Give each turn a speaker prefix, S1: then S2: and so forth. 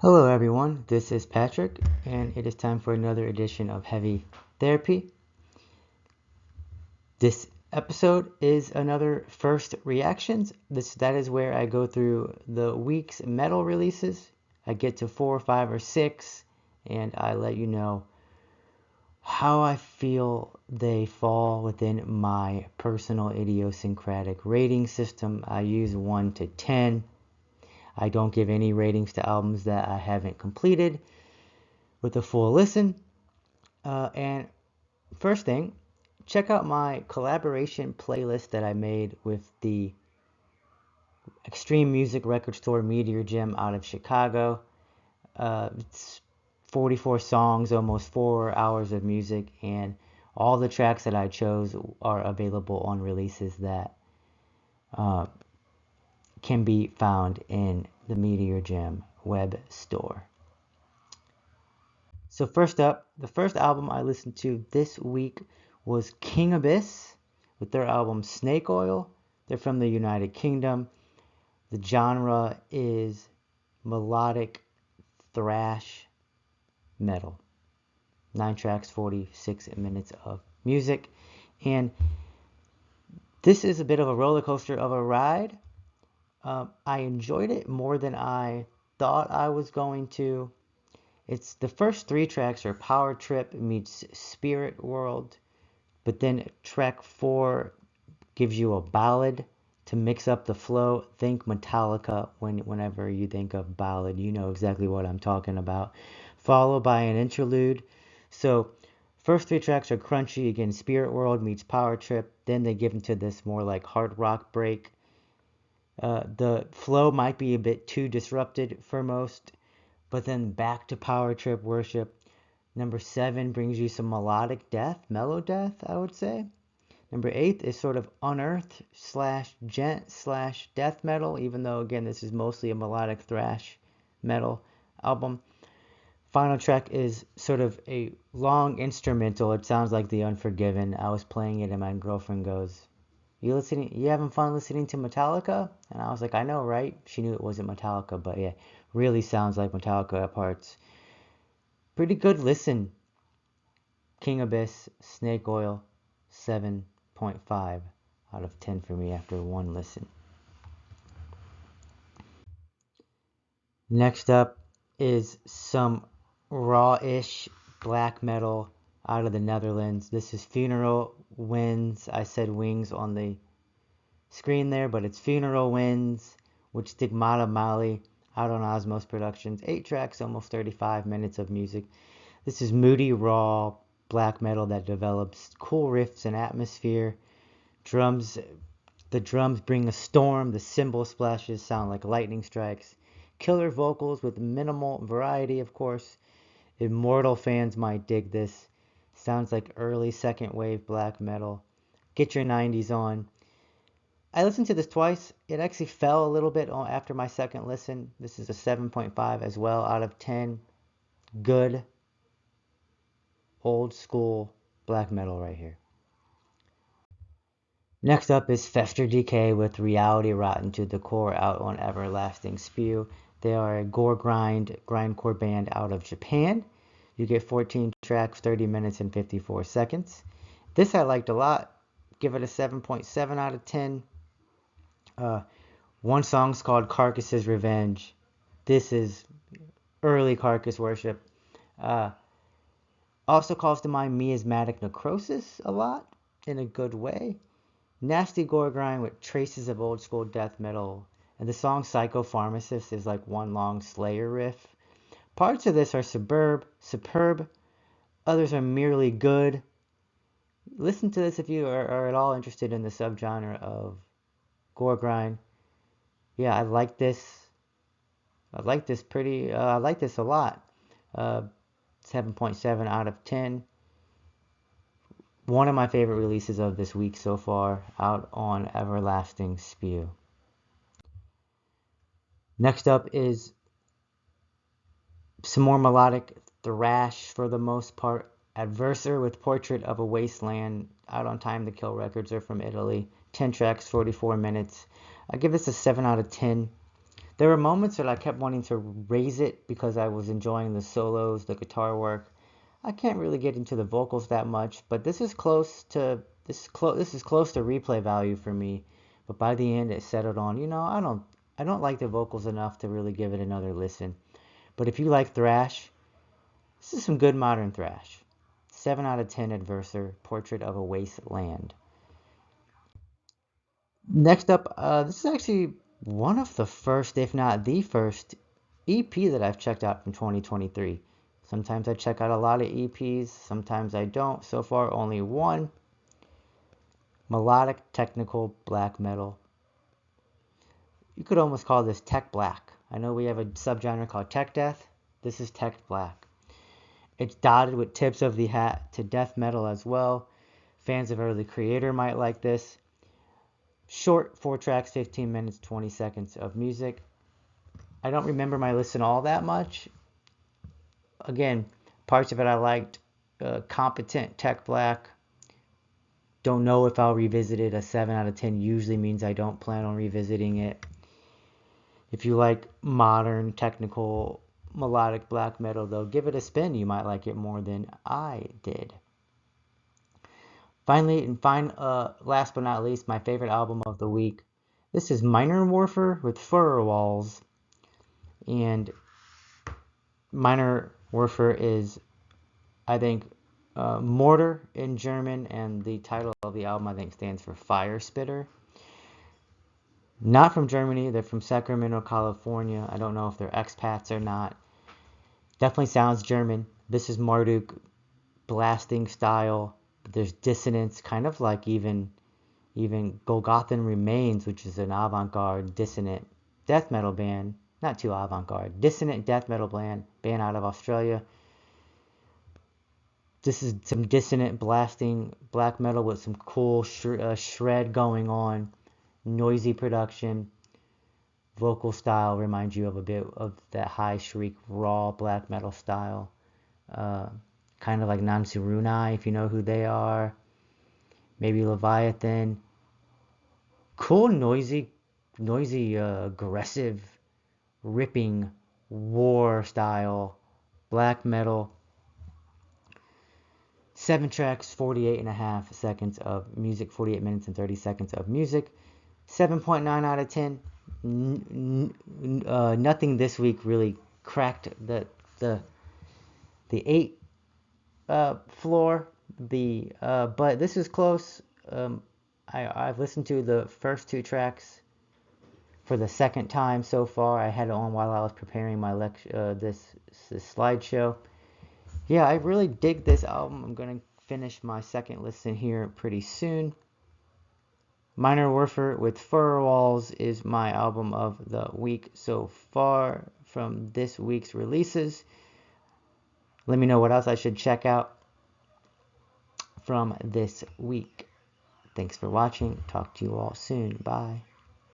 S1: Hello, everyone. This is Patrick, and it is time for another edition of Heavy Therapy. This episode is another first reactions. That is where I go through the week's metal releases. I get to 4, 5, or 6, and I let you know how I feel they fall within my personal idiosyncratic rating system. I use 1 to 10. I don't give any ratings to albums that I haven't completed with a full listen. And first thing, check out my collaboration playlist that I made with the Extreme Music Record Store Meteor Gym out of Chicago. It's 44 songs, almost 4 hours of music, and all the tracks that I chose are available on releases that can be found in the Meteor Gym web store. So first up, the first album I listened to this week was King Abyss with their album Snake Oil. They're from the United Kingdom. The genre is melodic thrash metal. 9 tracks, 46 minutes of music. And this is a bit of a roller coaster of a ride. I enjoyed it more than I thought I was going to. It's the first 3 tracks are Power Trip meets Spirit World, but then track 4 gives you a ballad to mix up the flow. Think Metallica whenever you think of ballad, you know exactly what I'm talking about. Followed by an interlude. So first 3 tracks are crunchy, again Spirit World meets Power Trip, then they give into this more like hard rock break. The flow might be a bit too disrupted for most, but then back to Power Trip Worship. Number 7 brings you some melodic death, mellow death, I would say. Number 8 is sort of unearthed slash gent slash death metal, even though, again, this is mostly a melodic thrash metal album. Final track is sort of a long instrumental. It sounds like The Unforgiven. I was playing it and my girlfriend goes, You having fun listening to Metallica? And I was like, I know, right? She knew it wasn't Metallica, but yeah, really sounds like Metallica at parts. Pretty good listen. King Abyss, Snake Oil, 7.5 out of 10 for me after one listen. Next up is some raw-ish black metal out of the Netherlands. This is Funeral Winds. I said wings on the screen there, but it's Funeral Winds with Stigmata Mali out on Osmos Productions. 8 tracks, almost 35 minutes of music. This is moody, raw black metal that develops cool riffs and atmosphere. The drums bring a storm. The cymbal splashes sound like lightning strikes. Killer vocals with minimal variety, of course. Immortal fans might dig this. Sounds like early second wave black metal. Get your 90s on. I listened to this twice. It actually fell a little bit after my second listen. This is a 7.5 as well out of 10. Good old school black metal right here. Next up is Fester Decay with Reality Rotten to the Core out on Everlasting Spew. They are a Goregrind grindcore band out of Japan. You get 14 tracks, 30 minutes, and 54 seconds. This I liked a lot. Give it a 7.7 out of 10. One song's called Carcass's Revenge. This is early Carcass worship. Also calls to mind Miasmatic Necrosis a lot, in a good way. Nasty gore grind with traces of old school death metal. And the song Psychopharmacist is like one long Slayer riff. Parts of this are superb. Others are merely good. Listen to this if you are at all interested in the subgenre of gore grind. Yeah, I like this. I like this a lot. 7.7 out of 10. One of my favorite releases of this week so far, out on Everlasting Spew. Next up is some more melodic thrash for the most part. Adverser with Portrait of a Wasteland out on Time to Kill Records are from Italy. 10 tracks, 44 minutes. I give this a 7 out of 10. There were moments that I kept wanting to raise it because I was enjoying the solos, the guitar work. I can't really get into the vocals that much, but this is close to replay value for me. But by the end, it settled on, I don't like the vocals enough to really give it another listen. But if you like thrash, this is some good modern thrash. 7 out of 10 Adverser, Portrait of a Wasteland. Next up, this is actually one of the first, if not the first, EP that I've checked out from 2023. Sometimes I check out a lot of EPs, sometimes I don't. So far, only one. Melodic technical black metal. You could almost call this tech black. I know we have a subgenre called tech death. This is tech black. It's dotted with tips of the hat to death metal as well. Fans of early Creator might like this. Short, 4 tracks, 15 minutes, 20 seconds of music. I don't remember my listen all that much. Again, parts of it I liked. Competent tech black. Don't know if I'll revisit it. A 7 out of 10 usually means I don't plan on revisiting it. If you like modern, technical, melodic black metal, though, give it a spin. You might like it more than I did. Finally, and last but not least, my favorite album of the week. This is Minor Warfare with Furrow Walls. And Minor Warfare is, I think, mortar in German, and the title of the album, I think, stands for Fire Spitter. Not from Germany, they're from Sacramento, California. I don't know if they're expats or not. Definitely sounds German. This is Marduk blasting style. There's dissonance, kind of like even Golgothan Remains, which is an avant-garde dissonant death metal band. Not too avant-garde. Dissonant death metal band out of Australia. This is some dissonant blasting black metal with some cool shred going on. Noisy production. Vocal style reminds you of a bit of that high shriek raw black metal style. Kind of like Nansurunai, if you know who they are. Maybe Leviathan. Cool, noisy, aggressive, ripping war style black metal. 7 tracks, 48.5 seconds of music, 48 minutes and 30 seconds of music. 7.9 out of 10. Nothing this week really cracked the 8 floor. But this is close. I've listened to the first 2 tracks for the second time so far. I had it on while I was preparing my lecture, this slideshow. Yeah, I really dig this album. I'm gonna finish my second listen here pretty soon. Minor Warfare with Furrow Walls is my album of the week so far from this week's releases. Let me know what else I should check out from this week. Thanks for watching. Talk to you all soon. Bye.